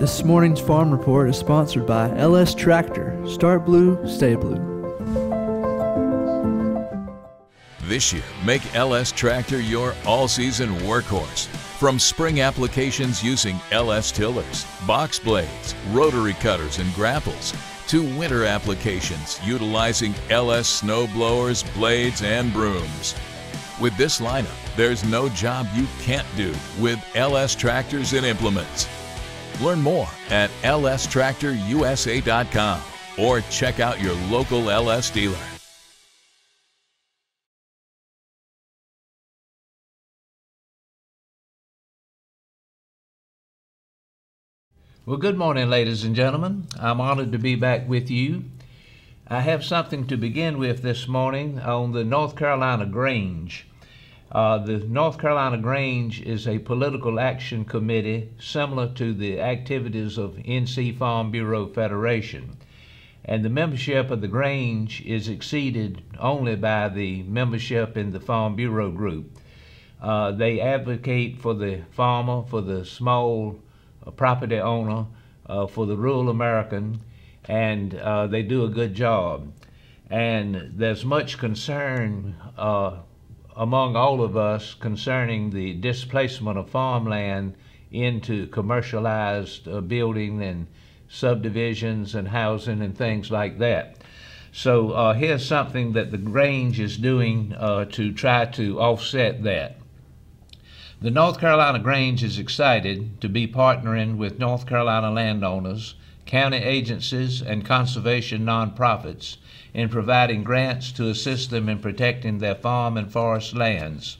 This morning's farm report is sponsored by LS Tractor. Start blue, stay blue. This year, make LS Tractor your all-season workhorse. From spring applications using LS tillers, box blades, rotary cutters, and grapples, to winter applications utilizing LS snow blowers, blades, and brooms. With this lineup, there's no job you can't do with LS tractors and implements. Learn more at lstractorusa.com or check out your local LS dealer. Well, good morning, ladies and gentlemen. I'm honored to be back with you. I have something to begin with this morning on the North Carolina Grange. The North Carolina Grange is a political action committee similar to the activities of NC Farm Bureau Federation. And the membership of the Grange is exceeded only by the membership in the Farm Bureau group. They advocate for the farmer, for the small property owner, for the rural American, and they do a good job. And there's much concern among all of us concerning the displacement of farmland into commercialized building and subdivisions and housing and things like that. So here's something that the Grange is doing to try to offset that. The North Carolina Grange is excited to be partnering with North Carolina landowners, county agencies, and conservation nonprofits in providing grants to assist them in protecting their farm and forest lands.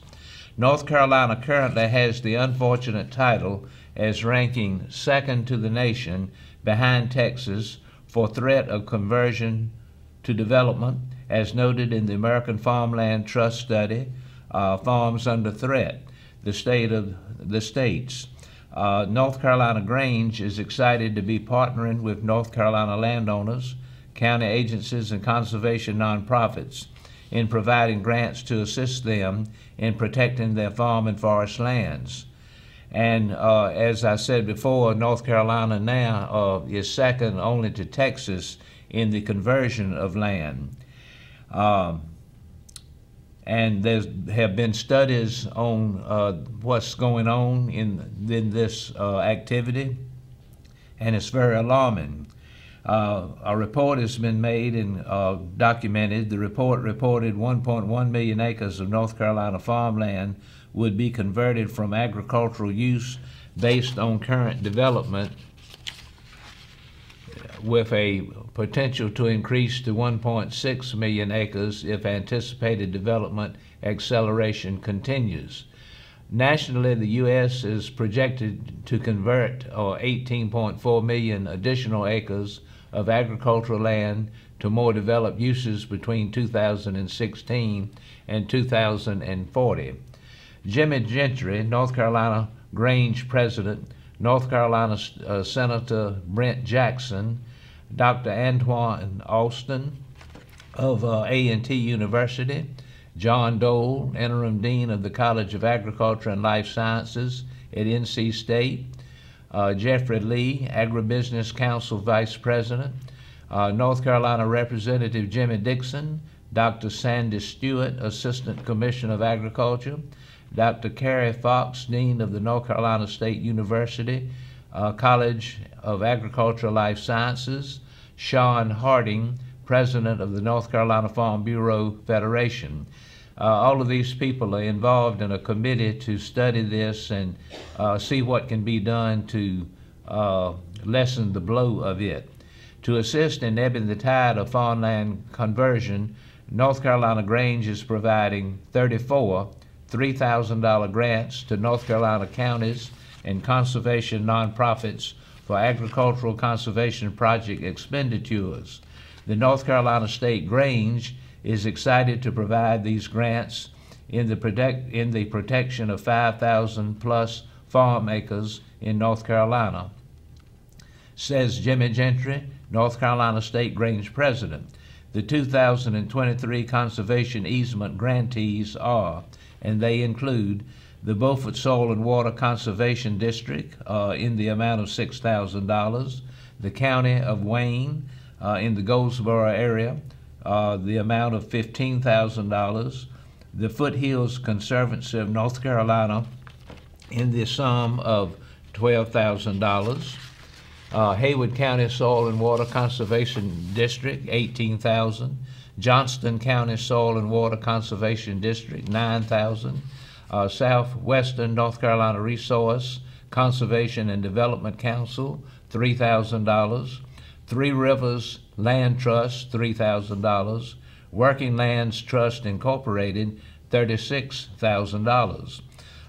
North Carolina currently has the unfortunate title as ranking second to the nation behind Texas for threat of conversion to development, as noted in the American Farmland Trust study, Farms Under Threat, the state of the states. North Carolina Grange is excited to be partnering with North Carolina landowners, county agencies, and conservation nonprofits in providing grants to assist them in protecting their farm and forest lands. And as I said before, North Carolina now is second only to Texas in the conversion of land. And there have been studies on what's going on in this activity, and it's very alarming. A report has been made and documented. The report reported 1.1 million acres of North Carolina farmland would be converted from agricultural use based on current development, with a potential to increase to 1.6 million acres if anticipated development acceleration continues. Nationally, the U.S. is projected to convert 18.4 million additional acres of agricultural land to more developed uses between 2016 and 2040. Jimmy Gentry, North Carolina Grange President, North Carolina Senator Brent Jackson, Dr. Antoine Austin of A&T University, John Dole, Interim Dean of the College of Agriculture and Life Sciences at NC State, Jeffrey Lee, Agribusiness Council Vice President, North Carolina Representative Jimmy Dixon, Dr. Sandy Stewart, Assistant Commissioner of Agriculture, Dr. Carrie Fox, Dean of the North Carolina State University College of Agricultural Life Sciences, Sean Harding, President of the North Carolina Farm Bureau Federation. All of these people are involved in a committee to study this and see what can be done to lessen the blow of it. To assist in ebbing the tide of farmland conversion, North Carolina Grange is providing 34 $3,000 grants to North Carolina counties and conservation nonprofits for agricultural conservation project expenditures. The North Carolina State Grange is excited to provide these grants in the protection of 5,000 plus farm acres in North Carolina, says Jimmy Gentry, North Carolina State Grange President. The 2023 conservation easement grantees are, and they include the Beaufort Soil and Water Conservation District in the amount of $6,000, the County of Wayne in the Goldsboro area, the amount of $15,000, the Foothills Conservancy of North Carolina in the sum of $12,000, Haywood County Soil and Water Conservation District, $18,000, Johnston County Soil and Water Conservation District, $9,000, Southwestern North Carolina Resource Conservation and Development Council, $3,000, Three Rivers Land Trust, $3,000, Working Lands Trust Incorporated, $36,000.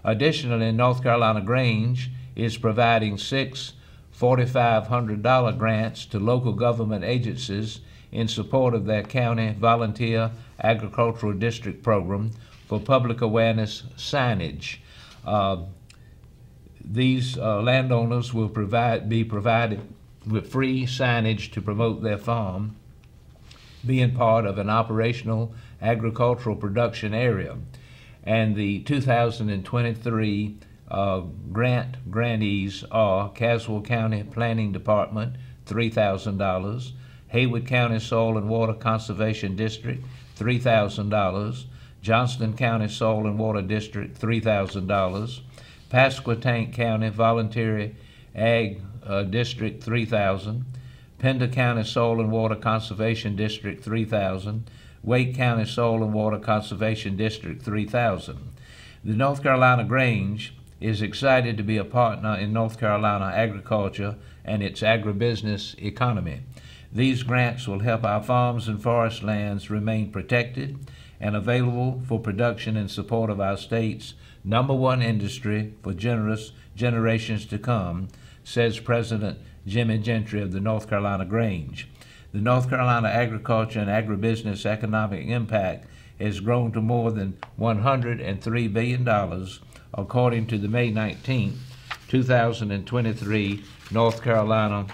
Additionally, North Carolina Grange is providing 6 $4,500 grants to local government agencies in support of their county volunteer agricultural district program for public awareness signage. These landowners will be provided with free signage to promote their farm, being part of an operational agricultural production area. And the 2023 grantees are Caswell County Planning Department, $3,000, Haywood County Soil and Water Conservation District, $3,000, Johnston County Soil and Water District, $3,000, Pasquotank County Voluntary Ag District, $3,000, Pender County Soil and Water Conservation District, $3,000, Wake County Soil and Water Conservation District, $3,000. The North Carolina Grange is excited to be a partner in North Carolina agriculture and its agribusiness economy. These grants will help our farms and forest lands remain protected and available for production in support of our state's #1 industry for generations to come, says President Jimmy Gentry of the North Carolina Grange. The North Carolina agriculture and agribusiness economic impact has grown to more than $103 billion, according to the May 19, 2023 North Carolina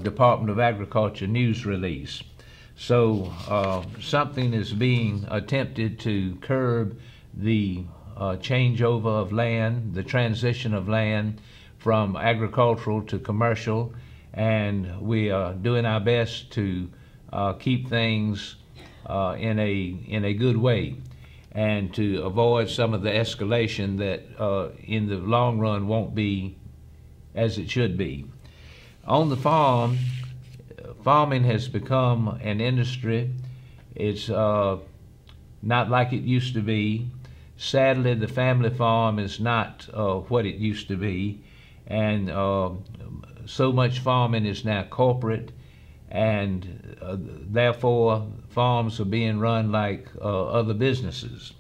Department of Agriculture news release. So something is being attempted to curb the changeover of land, the transition of land from agricultural to commercial, and we are doing our best to keep things in a good way and to avoid some of the escalation that in the long run won't be as it should be. On the farm, farming has become an industry. It's not like it used to be. Sadly, the family farm is not what it used to be, and so much farming is now corporate, and therefore farms are being run like other businesses.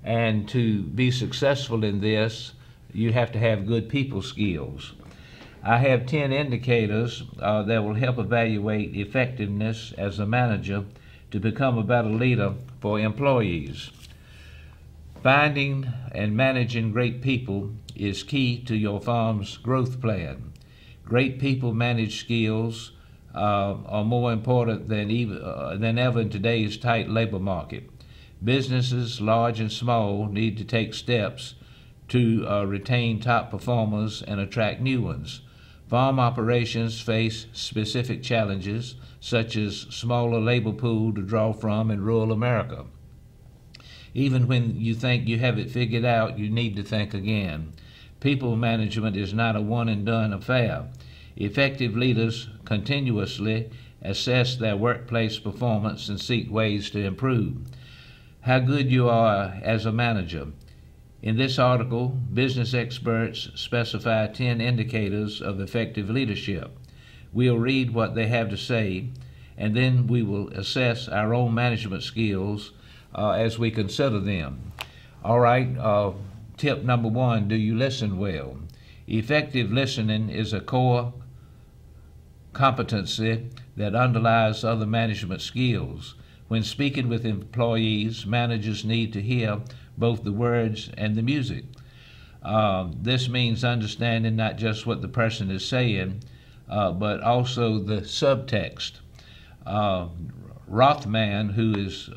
And to be successful in this, you have to have good people skills. I have 10 indicators that will help evaluate effectiveness as a manager to become a better leader for employees. Finding and managing great people is key to your farm's growth plan. Great people managed skills are more important than ever in today's tight labor market. Businesses, large and small, need to take steps to retain top performers and attract new ones. Farm operations face specific challenges, such as smaller labor pool to draw from in rural America. Even when you think you have it figured out, you need to think again. People management is not a one-and-done affair. Effective leaders continuously assess their workplace performance and seek ways to improve. How good you are as a manager. In this article, business experts specify 10 indicators of effective leadership. We'll read what they have to say, and then we will assess our own management skills as we consider them. All right, tip number 1, do you listen well? Effective listening is a core competency that underlies other management skills. When speaking with employees, managers need to hear both the words and the music. This means understanding not just what the person is saying, but also the subtext. Rothman, who is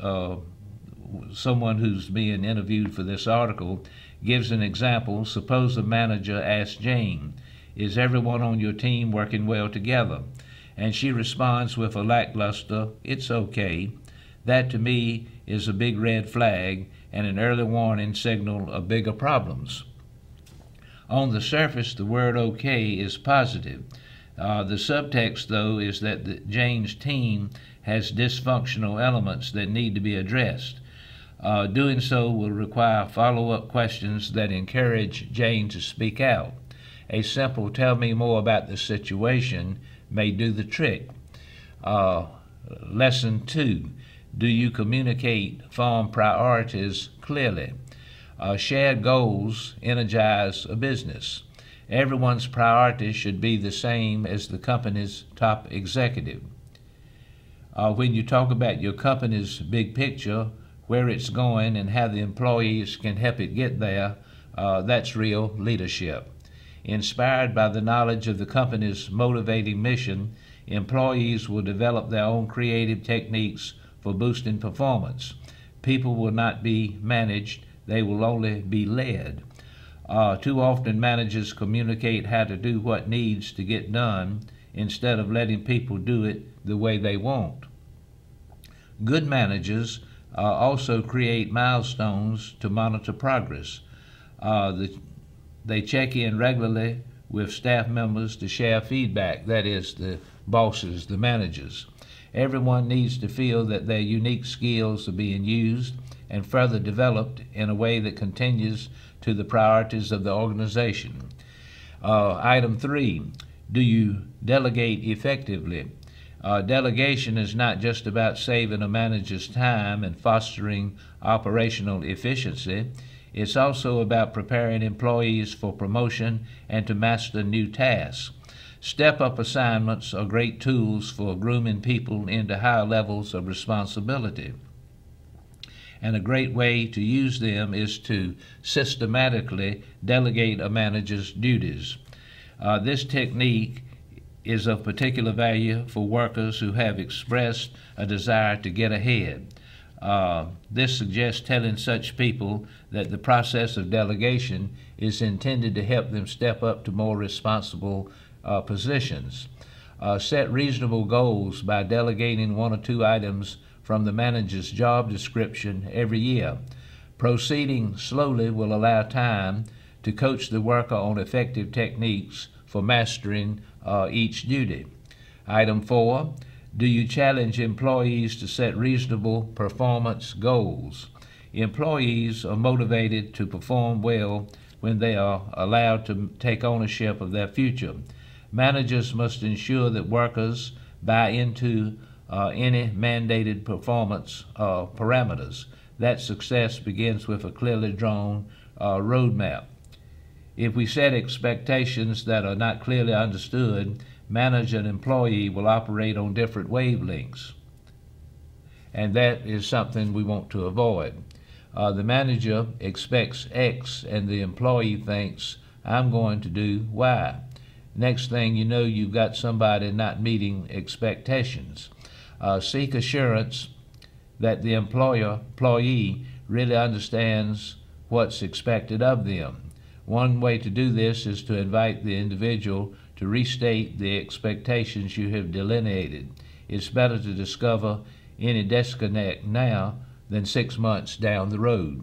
someone who's being interviewed for this article gives an example. Suppose a manager asks Jane, "Is everyone on your team working well together?" And she responds with a lackluster, "It's okay." That to me is a big red flag and an early warning signal of bigger problems. On the surface, the word okay is positive. The subtext, though, is that Jane's team has dysfunctional elements that need to be addressed. Doing so will require follow-up questions that encourage Jane to speak out. A simple "tell me more about the situation" may do the trick. Lesson 2. Do you communicate farm priorities clearly? Shared goals energize a business. Everyone's priorities should be the same as the company's top executive. When you talk about your company's big picture, where it's going and how the employees can help it get there, that's real leadership. Inspired by the knowledge of the company's motivating mission, employees will develop their own creative techniques for boosting performance. People will not be managed, they will only be led. Too often managers communicate how to do what needs to get done instead of letting people do it the way they want. Good managers also create milestones to monitor progress. They check in regularly with staff members to share feedback, that is, the bosses, the managers. Everyone needs to feel that their unique skills are being used and further developed in a way that continues to the priorities of the organization. Item 3, do you delegate effectively? Delegation is not just about saving a manager's time and fostering operational efficiency. It's also about preparing employees for promotion and to master new tasks. Step-up assignments are great tools for grooming people into higher levels of responsibility. And a great way to use them is to systematically delegate a manager's duties. This technique is of particular value for workers who have expressed a desire to get ahead. This suggests telling such people that the process of delegation is intended to help them step up to more responsible positions. Set reasonable goals by delegating 1 or 2 items from the manager's job description every year. Proceeding slowly will allow time to coach the worker on effective techniques for mastering each duty. Item 4, do you challenge employees to set reasonable performance goals? Employees are motivated to perform well when they are allowed to take ownership of their future. Managers must ensure that workers buy into any mandated performance parameters. That success begins with a clearly drawn roadmap. If we set expectations that are not clearly understood, manager and employee will operate on different wavelengths. And that is something we want to avoid. The manager expects X and the employee thinks, "I'm going to do Y." Next thing you know, you've got somebody not meeting expectations. Seek assurance that the employee really understands what's expected of them. One way to do this is to invite the individual to restate the expectations you have delineated. It's better to discover any disconnect now than 6 months down the road.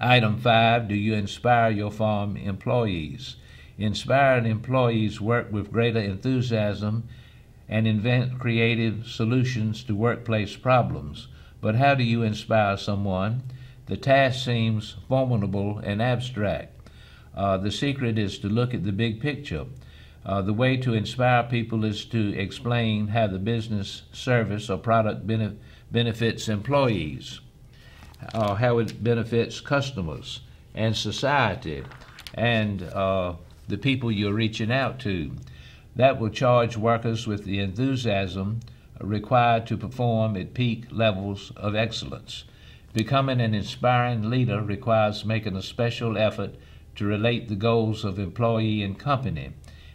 Item 5, do you inspire your farm employees? Inspired employees work with greater enthusiasm and invent creative solutions to workplace problems. But how do you inspire someone? The task seems formidable and abstract. The secret is to look at the big picture. The way to inspire people is to explain how the business, service, or product benefits employees, how it benefits customers and society and the people you're reaching out to. That will charge workers with the enthusiasm required to perform at peak levels of excellence. Becoming an inspiring leader requires making a special effort to relate the goals of employee and company,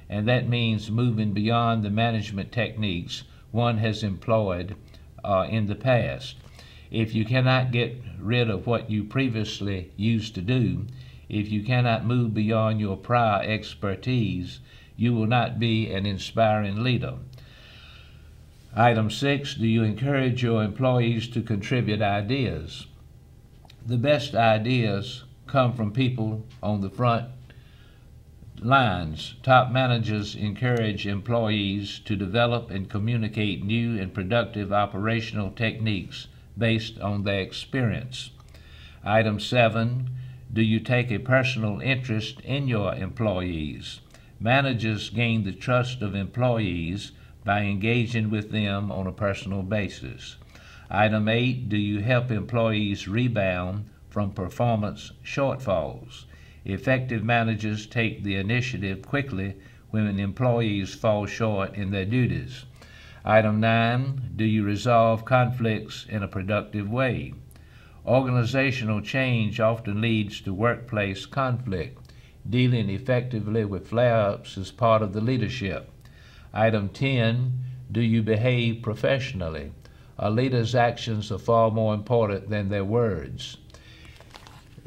and that means moving beyond the management techniques one has employed in the past. If you cannot get rid of what you previously used to do, if you cannot move beyond your prior expertise, you will not be an inspiring leader. Item 6, do you encourage your employees to contribute ideas? The best ideas come from people on the front lines. Top managers encourage employees to develop and communicate new and productive operational techniques based on their experience. Item 7, do you take a personal interest in your employees? Managers gain the trust of employees by engaging with them on a personal basis. Item 8, do you help employees rebound from performance shortfalls? Effective managers take the initiative quickly when employees fall short in their duties. Item 9, do you resolve conflicts in a productive way? Organizational change often leads to workplace conflict. Dealing effectively with flare-ups is part of the leadership. Item 10, do you behave professionally? A leader's actions are far more important than their words.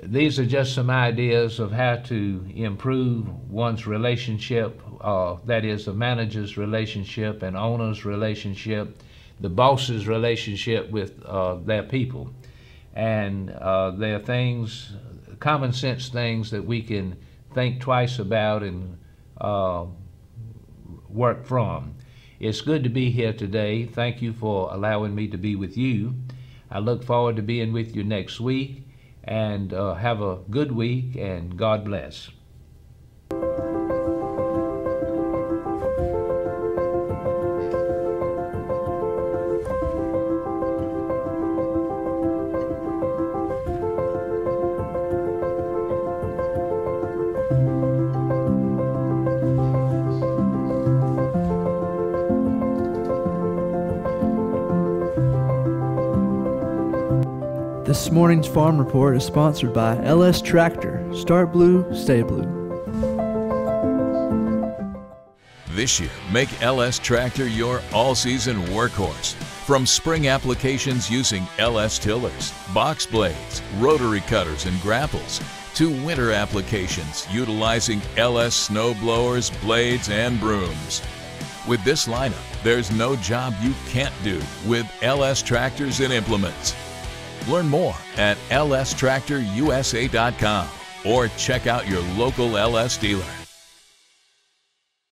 These are just some ideas of how to improve one's relationship, that is, a manager's relationship, an owner's relationship, the boss's relationship with their people. And there are things, common sense things that we can think twice about and work from. It's good to be here today. Thank you for allowing me to be with you. I look forward to being with you next week, and have a good week, and God bless. This morning's Farm Report is sponsored by LS Tractor. Start blue, stay blue. This year, make LS Tractor your all-season workhorse. From spring applications using LS tillers, box blades, rotary cutters, and grapples, to winter applications utilizing LS snow blowers, blades, and brooms. With this lineup, there's no job you can't do with LS tractors and implements. Learn more at lstractorusa.com or check out your local LS dealer.